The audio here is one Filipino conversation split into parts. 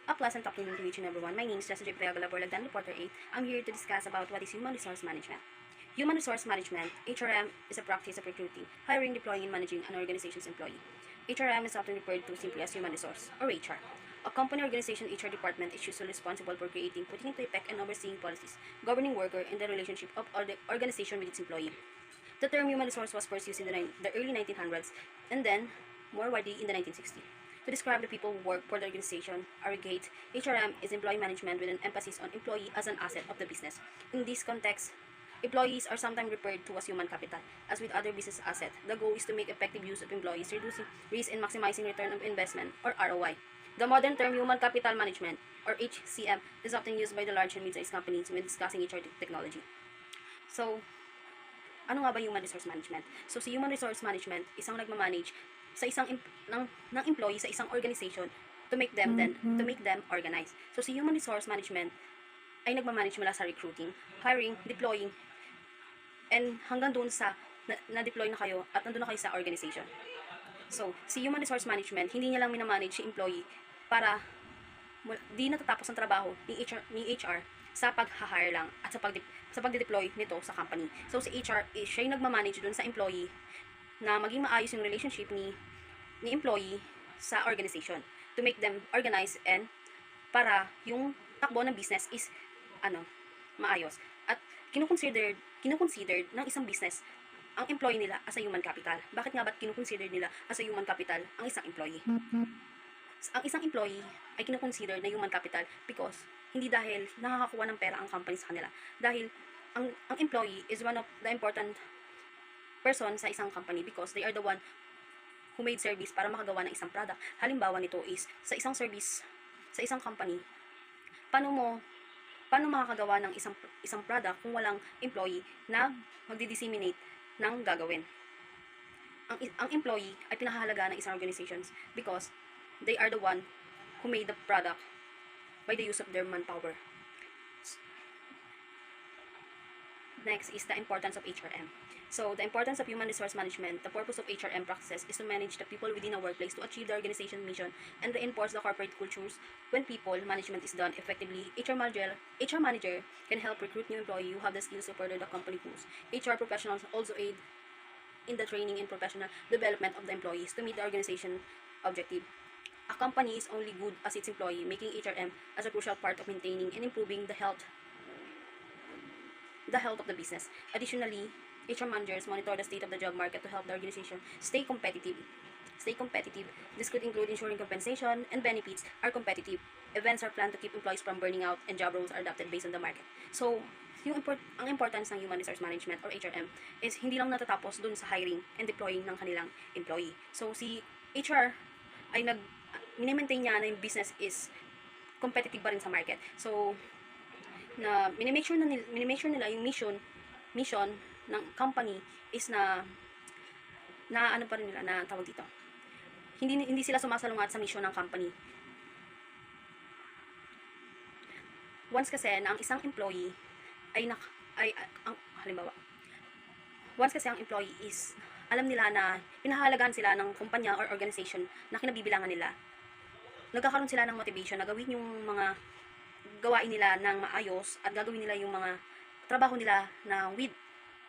A pleasant talking to each and everyone. My name is Jessica Priagala Borlagdan, Reporter 8. I'm here to discuss about what is human resource management. Human resource management, HRM, is a practice of recruiting, hiring, deploying, and managing an organization's employee. HRM is often referred to simply as human resource, or HR. A company organization HR department is usually responsible for creating, putting into effect, and overseeing policies, governing worker and the relationship of the organization with its employee. The term human resource was first used in the early 1900s and then more widely in the 1960s. To describe the people who work for the organization, Arrogate, HRM is employee management with an emphasis on employee as an asset of the business. In this context, employees are sometimes referred to as human capital. As with other business assets, the goal is to make effective use of employees, reducing risk and maximizing return on investment, or ROI. The modern term human capital management, or HCM, is often used by the large and mid-sized companies when discussing HR technology. So, ano nga ba human resource management? So, si human resource management, isang nagmamanage sa ng employee sa isang organization to make them organize. So, si human resource management ay nagmamanage mula sa recruiting, hiring, deploying, and hanggang doon sa na-deploy na kayo at nandun na kayo sa organization. So, si human resource management, hindi niya lang minamanage si employee para di natatapos ang trabaho ni HR sa pag-hire lang at sa pag-deploy nito sa company. So, si HR, siya yung nagmamanage dun sa employee na maging maayos yung relationship ni employee sa organization to make them organize and para yung takbo ng business is maayos. At kinukonsider ng isang business ang employee nila as a human capital. Bakit nga ba't kinukonsider nila as a human capital ang isang employee? Ang isang employee ay kinukonsider na human capital because hindi dahil nakakakuha ng pera ang company sa kanila. Dahil ang employee is one of the important person sa isang company because they are the one who made service para makagawa ng isang product. Halimbawa nito is sa isang service, sa isang company, paano makakagawa ng isang product kung walang employee na magdi-disseminate ng gagawin. Ang employee ay pinahahalaga ng isang organizations because they are the one who made the product by the use of their manpower. Next is the importance of HRM. So, the importance of human resource management, the purpose of HRM practices is to manage the people within a workplace to achieve the organization mission and reinforce the corporate cultures. When people management is done effectively, HR manager can help recruit new employees who have the skills to further the company goals. HR professionals also aid in the training and professional development of the employees to meet the organization objective. A company is only good as its employee, making HRM as a crucial part of maintaining and improving the health of the business. Additionally, HR managers monitor the state of the job market to help the organization stay competitive. This could include ensuring compensation and benefits are competitive. Events are planned to keep employees from burning out, and job roles are adapted based on the market. So, ang importance ng human resource management or HRM is hindi lang natatapos dun sa hiring and deploying ng kanilang employee. So, si HR ay mini-maintain niya na yung business is competitive pa rin sa market. So, na mini-make sure nila yung mission ng company is na ano pa rin nila na tawag dito. Hindi sila sumasalungat sa mission ng company. Once kasi na ang isang employee once kasi ang employee is alam nila na pinahahalagaan sila ng kumpanya or organization na kinabibilangan nila, nagkakaroon sila ng motivation na gawin yung mga gawain nila ng maayos at gagawin nila yung mga trabaho nila na with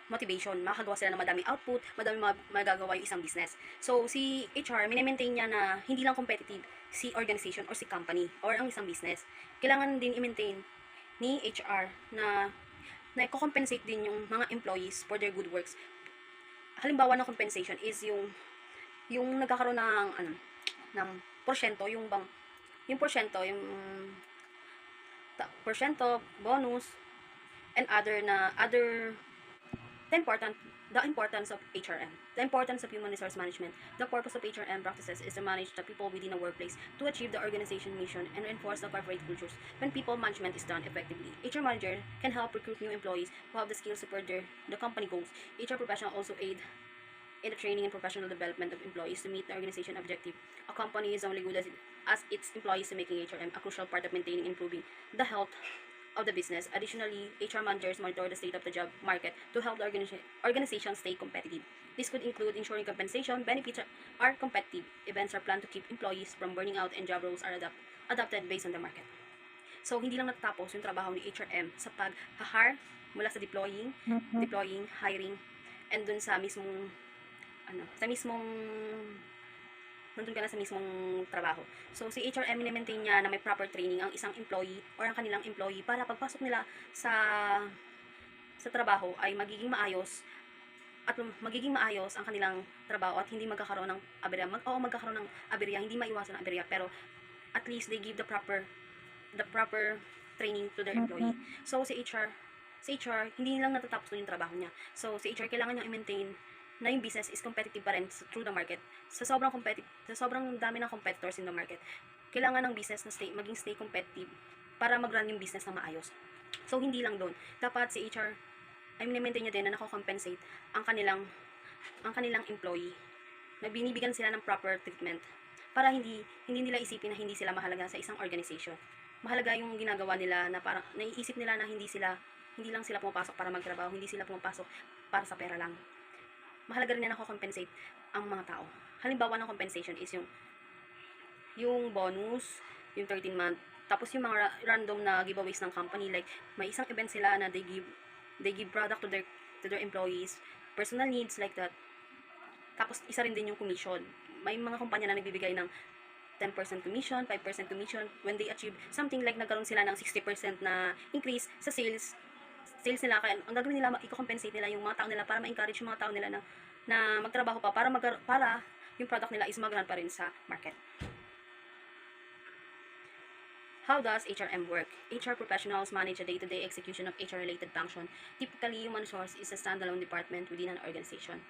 motivation. Makakagawa sila ng madaming output, madaming magagawa yung isang business. So, si HR, mini-maintain niya na hindi lang competitive si organization or si company or ang isang business. Kailangan din i-maintain ni HR na i-compensate din yung mga employees for their good works. Halimbawa ng compensation is yung nagkakaroon ng porsyento, yung porsyento, bonus, and the importance of HRM. The importance of human resource management. The purpose of HRM practices is to manage the people within a workplace to achieve the organization mission and reinforce the corporate cultures. When people management is done effectively, HR manager can help recruit new employees who have the skills to further the company goals. HR professional also aid in the training and professional development of employees to meet the organization objective. A company is only good as its employees, making HRM a crucial part of maintaining and improving the health of the business. Additionally, HR managers monitor the state of the job market to help the organization stay competitive. This could include ensuring compensation, benefits are competitive, events are planned to keep employees from burning out, and job roles are adapted based on the market. So, hindi lang natatapos yung trabaho ni HRM sa pag-hire mula sa deploying, hiring, and dun sa mismong, nandun ka na sa mismong trabaho. So, si HRM, maintain niya na may proper training ang isang employee or ang kanilang employee para pagpasok nila sa trabaho ay magiging maayos ang kanilang trabaho at hindi magkakaroon ng aberya. Magkakaroon ng aberya, hindi maiwasan ang aberya, pero at least they give the proper training to their employee. So, si HR, hindi lang natatapos yung trabaho niya. So, si HR, kailangan niyang i-maintain na yung business is competitive pa rin through the market. Sa sobrang dami ng competitors in the market, kailangan ng business na maging stay competitive para mag-run yung business na maayos. So, hindi lang doon. Dapat si HR, ay mini-maintain niya din na nako-compensate ang kanilang employee, na binibigyan sila ng proper treatment para hindi nila isipin na hindi sila mahalaga sa isang organization. Mahalaga yung ginagawa nila, na parang naiisip nila na hindi lang sila pumapasok para magtrabaho, hindi sila pumapasok para sa pera lang. Mahalaga rin na nako-compensate ang mga tao. Halimbawa ng compensation is yung bonus, yung 13-month, tapos yung mga random na giveaways ng company, like may isang event sila na they give product to their employees, personal needs like that. Tapos isa rin din yung commission. May mga kumpanya na nagbibigay ng 10% commission, 5% commission when they achieve something, like nagkaroon sila ng 60% na increase sa sales nila. Kaya ang gagawin nila, i-compensate nila yung mga tao nila para ma-encourage yung mga tao nila na magtrabaho pa para yung product nila is mag-run pa rin sa market. How does HRM work? HR professionals manage the day-to-day execution of HR-related function. Typically, human resource is a standalone department within an organization.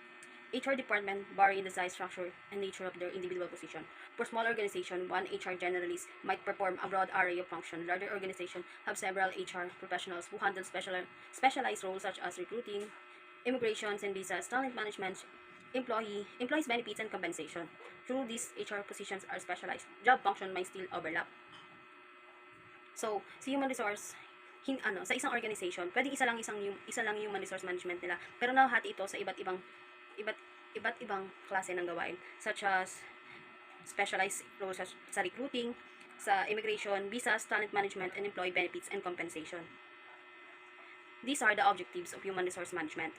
HR department vary in the size, structure, and nature of their individual position. For small organization, one HR generalist might perform a broad array of functions. Larger organizations have several HR professionals who handle specialized roles such as recruiting, immigrations and visas, talent management, employees benefits, and compensation. Through these HR positions are specialized, job function might still overlap. So, si human resource, sa isang organization, pwedeng isa lang yung human resource management nila, pero nahati ito sa iba't ibang klase ng gawain, such as specialized roles sa recruiting, sa immigration, visas, talent management, and employee benefits and compensation. These are the objectives of human resource management.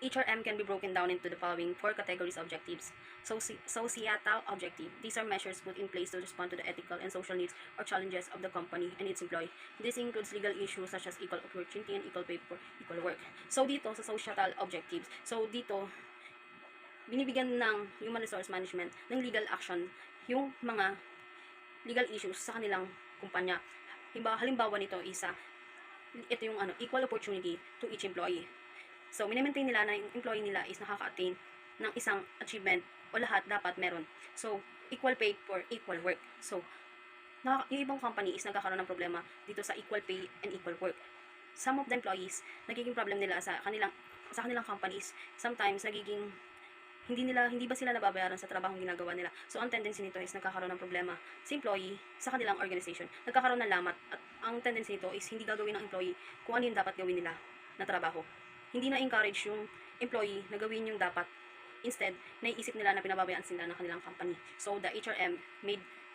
HRM can be broken down into the following 4 categories of objectives. Societal objective. These are measures put in place to respond to the ethical and social needs or challenges of the company and its employee. This includes legal issues such as equal opportunity and equal pay for equal work. So dito, sa societal objectives, binibigyan ng human resource management ng legal action yung mga legal issues sa kanilang kumpanya. Halimbawa nito is ito yung equal opportunity to each employee. So, minimaintain nila na yung employee nila is nakaka-attain ng isang achievement o lahat dapat meron. So, equal pay for equal work. So, yung ibang company is nagkakaroon ng problema dito sa equal pay and equal work. Some of the employees, nagiging problem nila sa kanilang companies, sometimes hindi ba sila nababayaran sa trabahong ginagawa nila. So, ang tendency nito is nagkakaroon ng problema sa employee sa kanilang organization. Nagkakaroon ng lamat at ang tendency nito is hindi gagawin ng employee kung ano yung dapat gawin nila na trabaho. Hindi na-encourage yung employee na gawin yung dapat. Instead, naiisip nila na pinababayaan sila ng kanilang company. So, the HRM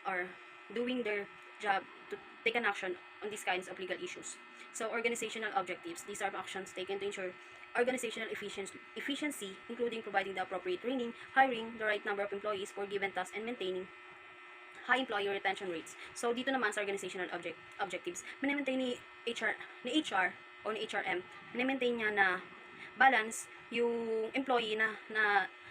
are doing their job to take an action on these kinds of legal issues. So, organizational objectives. These are actions taken to ensure organizational efficiency, including providing the appropriate training, hiring the right number of employees for given tasks, and maintaining high employee retention rates. So, dito naman sa organizational objectives, minimaintain ni HR o ni HRM, minimaintain niya na balance yung employee na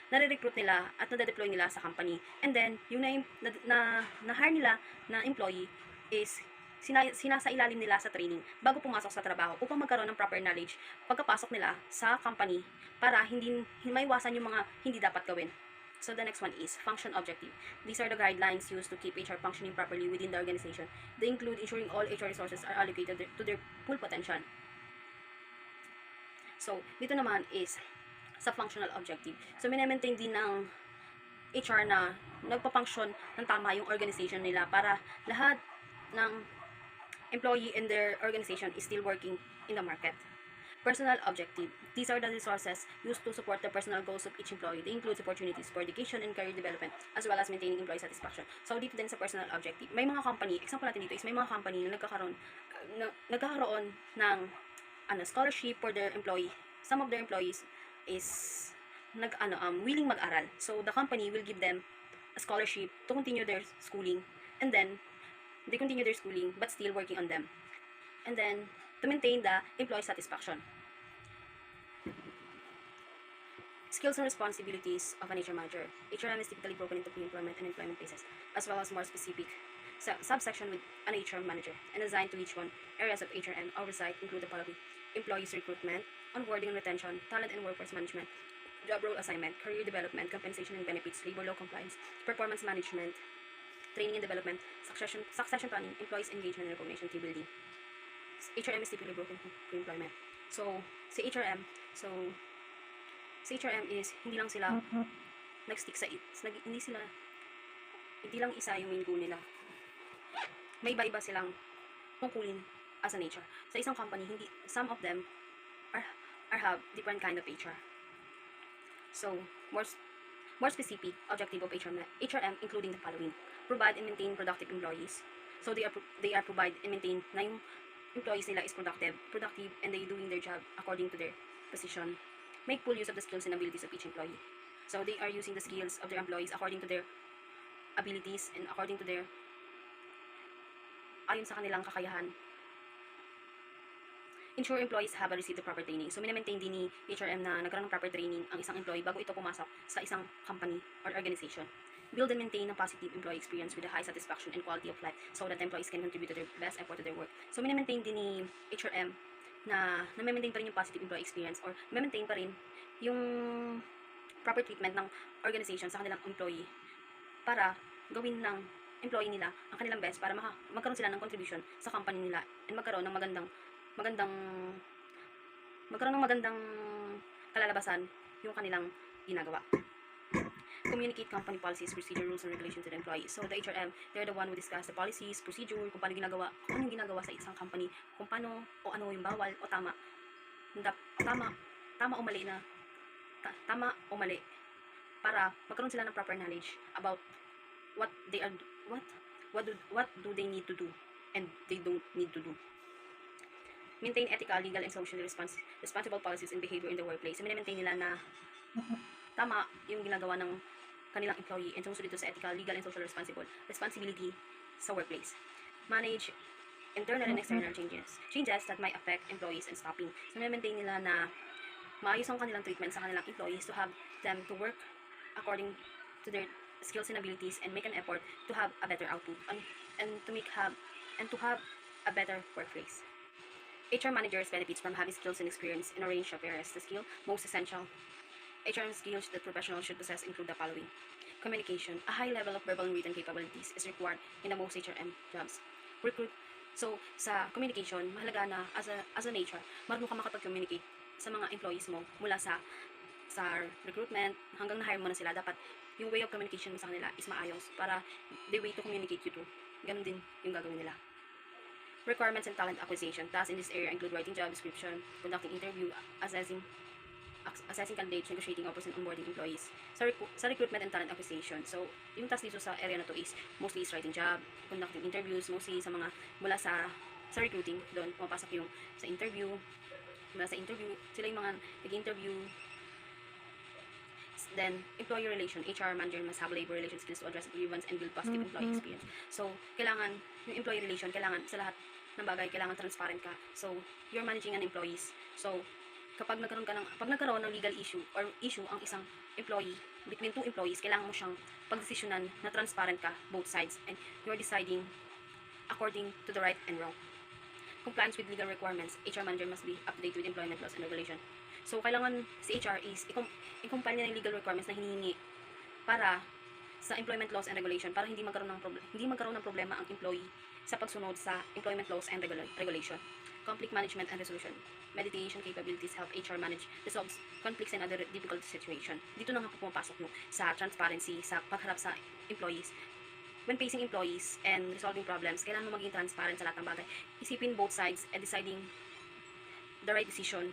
nare-recruit nila at nade-deploy nila sa company. And then, yung na-hire nila na employee is sinasailalim nila sa training bago pumasok sa trabaho upang magkaroon ng proper knowledge pagkapasok nila sa company para hindi maiwasan yung mga hindi dapat gawin. So, the next one is function objective. These are the guidelines used to keep HR functioning properly within the organization. They include ensuring all HR resources are allocated to their full potential. So, dito naman is sa functional objective. So, minamaintain din ng HR na nagpa-function ng tama yung organization nila para lahat ng employee in their organization is still working in the market. Personal objective. These are the resources used to support the personal goals of each employee. They include opportunities for education and career development as well as maintaining employee satisfaction. So, dito din sa personal objective. May mga company, example natin dito is may mga company na nagkakaroon ng scholarship for their employee. Some of their employees is willing mag-aral. So, the company will give them a scholarship to continue their schooling. And then, they continue their schooling but still working on them. And then, to maintain the employee satisfaction. Skills and responsibilities of an HR manager. HRM is typically broken into pre-employment and employment phases, as well as more specific subsection with an HR manager, and assigned to each one. Areas of HRM oversight include the following: employees recruitment, onboarding and retention, talent and workforce management, job role assignment, career development, compensation and benefits, labor law compliance, performance management, training and development, succession planning, employees engagement and recognition, team building. HRM is typically broken into pre-employment. So, sa HRM is, hindi lang sila nag-stick sa hindi lang isa yung main goal nila. May iba-iba silang tungkulin as an HR. Sa isang company, some of them have different kind of HR. So, more specific objective of HRM including the following: provide and maintain productive employees. So, they are provide and maintain na yung employees nila is productive, and they doing their job according to their position. Make full use of the skills and abilities of each employee. So, they are using the skills of their employees according to their abilities and according to ayon sa kanilang kakayahan. Ensure employees have received the proper training. So, minamaintain din ni HRM na nagkaroon ng proper training ang isang employee bago ito pumasok sa isang company or organization. Build and maintain a positive employee experience with a high satisfaction and quality of life so that employees can contribute to their best effort to their work. So, minamaintain din ni HRM na maintain pa rin yung positive employee experience or maintain pa rin yung proper treatment ng organization sa kanilang employee para gawin ng employee nila ang kanilang best para magkaroon sila ng contribution sa company nila and magkaroon ng magandang kalalabasan yung kanilang ginagawa. Communicate company policies, procedure, rules, and regulations to the employees. So, the HRM, they're the one who discuss the policies, procedure, kung paano yung ginagawa sa isang company, kung paano o ano yung bawal o tama o mali, para magkaroon sila ng proper knowledge about what do they need to do and they don't need to do. Maintain ethical, legal, and socially responsible policies and behavior in the workplace. So, maintain nila na tama yung ginagawa ng kanilang employee and sumusunod dito sa ethical, legal, and social responsibility sa workplace. Manage internal and external changes that might affect employees and stopping. So, maintain nila na maayos ang kanilang treatment sa kanilang employees to have them to work according to their skills and abilities and make an effort to have a better output and to have a better workplace. HR managers benefits from having skills and experience in a range of areas. The skill most essential HRM skills that professionals should possess include the following: communication. A high level of verbal and written capabilities is required in the most HRM jobs. So, sa communication, mahalaga na as an HR, marunong ka makapag-communicate sa mga employees mo mula sa recruitment hanggang na-hire mo na sila. Dapat yung way of communication mo sa kanila is maayos para the way to communicate you to. Ganun din yung gagawin nila. Requirements and talent acquisition. Tasks in this area include writing job description, conducting interview, assessing candidates, negotiating offers, and onboarding employees. Sa recruitment and talent acquisition, so yung task dito sa area na to is mostly is writing job, conducting interviews, mostly sa mga mula sa recruiting, doon pumapasok yung sa interview, sila yung mga nag-interview. Then, employee relation, HR manager must have labor relation skills to address grievance and build positive employee experience. So, kailangan, yung employee relation, kailangan sa lahat ng bagay, kailangan transparent ka. So, you're managing an employees. So, pag nagkaroon ng legal issue or issue ang isang employee, between two employees, kailangan mo siyang pagdesisyonan na transparent ka, both sides, and you're deciding according to the right and wrong. Compliance with legal requirements, HR manager must be up to date with employment laws and regulation. So, kailangan si HR is i-comply niya ng legal requirements na hinihingi para sa employment laws and regulation para hindi magkaroon ng problema ang employee sa pagsunod sa employment laws and regulation. Conflict management and resolution. Mediation capabilities help HR manage, resolve conflicts and other difficult situations. Dito na nga pumapasok mo sa transparency, sa pagharap sa employees. When facing employees and resolving problems, kailangan mo maging transparent sa lahat ng bagay. Isipin both sides and deciding the right decision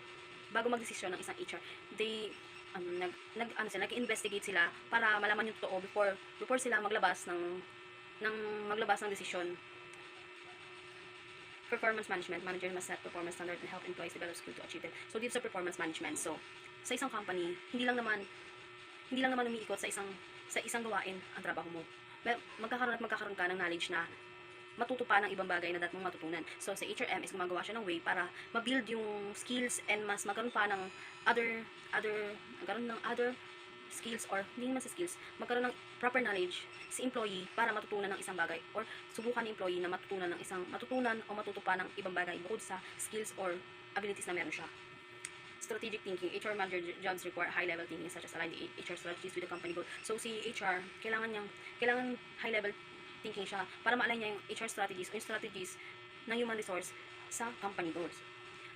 bago magdesisyon ng isang HR, they nag-investigate sila para malaman yung totoo before sila maglabas ng desisyon. Performance management, manager must set performance standard and help employees develop skill to achieve them. So dito sa performance management, so sa isang company, hindi lang naman umiikot sa isang gawain ang trabaho mo. Magkakaroon ka ng knowledge na matuto pa ng ibang bagay na dapat mong matutunan. So sa HRM is gumagawa siya ng way para ma-build yung skills and mas magkaroon pa ng other skills, or hindi naman sa skills, magkaroon ng proper knowledge si employee para matutunan ng isang bagay, or subukan ni employee na matutunan o matuto pa ng ibang bagay bukod sa skills or abilities na meron siya. Strategic thinking. HR manager jobs require high-level thinking such as align the HR strategies with the company goal. So si HR, kailangan high-level thinking siya para ma-align niya yung HR strategies o yung strategies ng human resource sa company goals.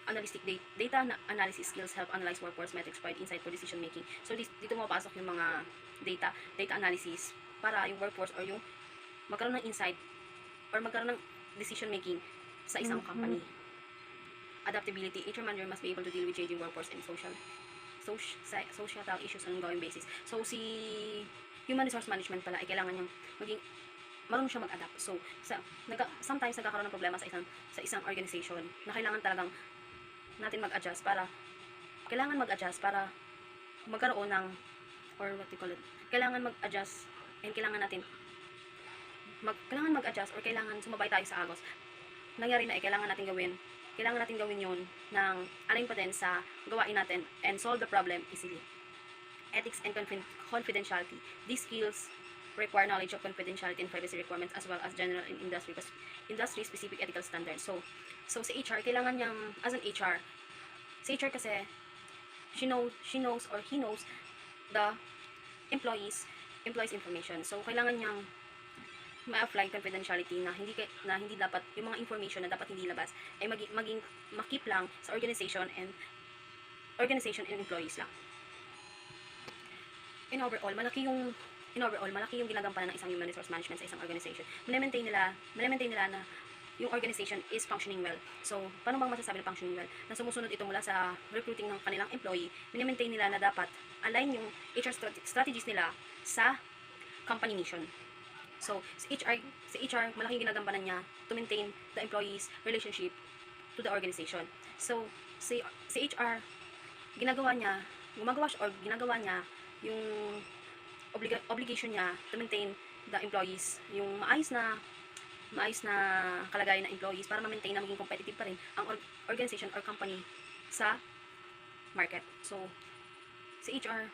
Analytic data analysis skills help analyze workforce metrics, provide insight for decision making. So dito mapasok yung mga data analysis para yung workforce or yung magkaroon ng insight or magkaroon ng decision making sa isang company. Adaptability. HR manager must be able to deal with changing workforce and societal issues on an ongoing basis. So si human resource management pala ay kailangan niyang maging marunong siya mag-adapt. So sometimes nagkakaroon ng problema sa isang organization na kailangan talagang natin mag-adjust para magkaroon ng, or what you call it, kailangan mag-adjust and kailangan mag-adjust or kailangan sumabay tayo sa agos. Nangyari na kailangan natin gawin yun ng aling pa din sa gawain natin and solve the problem easily. Ethics and confidentiality. These skills require knowledge of confidentiality and privacy requirements as well as general and industry-specific ethical standards. So sa HR, kailangan niyang, as an HR, sa HR kasi, she knows or he knows the employees information. So kailangan niyang ma-apply confidentiality na hindi dapat yung mga information na dapat hindi labas ay maging makip lang sa organization and employees lang. In overall, malaki yung ginagampanan ng isang human resource management sa isang organization. Mine-maintain nila na yung organization is functioning well. So, paano bang masasabi na functioning well? Na sumusunod ito mula sa recruiting ng kanilang employee, mine-maintain nila na dapat align yung HR strategies nila sa company mission. So, sa HR, malaking ginagampanan niya to maintain the employees' relationship to the organization. So, sa HR, ginagawa niya yung obligation niya to maintain the employees, yung maayos na kalagayan ng employees para ma-maintain na maging competitive pa rin ang organization or company sa market. So, sa HR,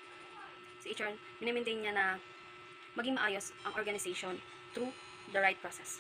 mini-maintain niya na maging maayos ang organization through the right process.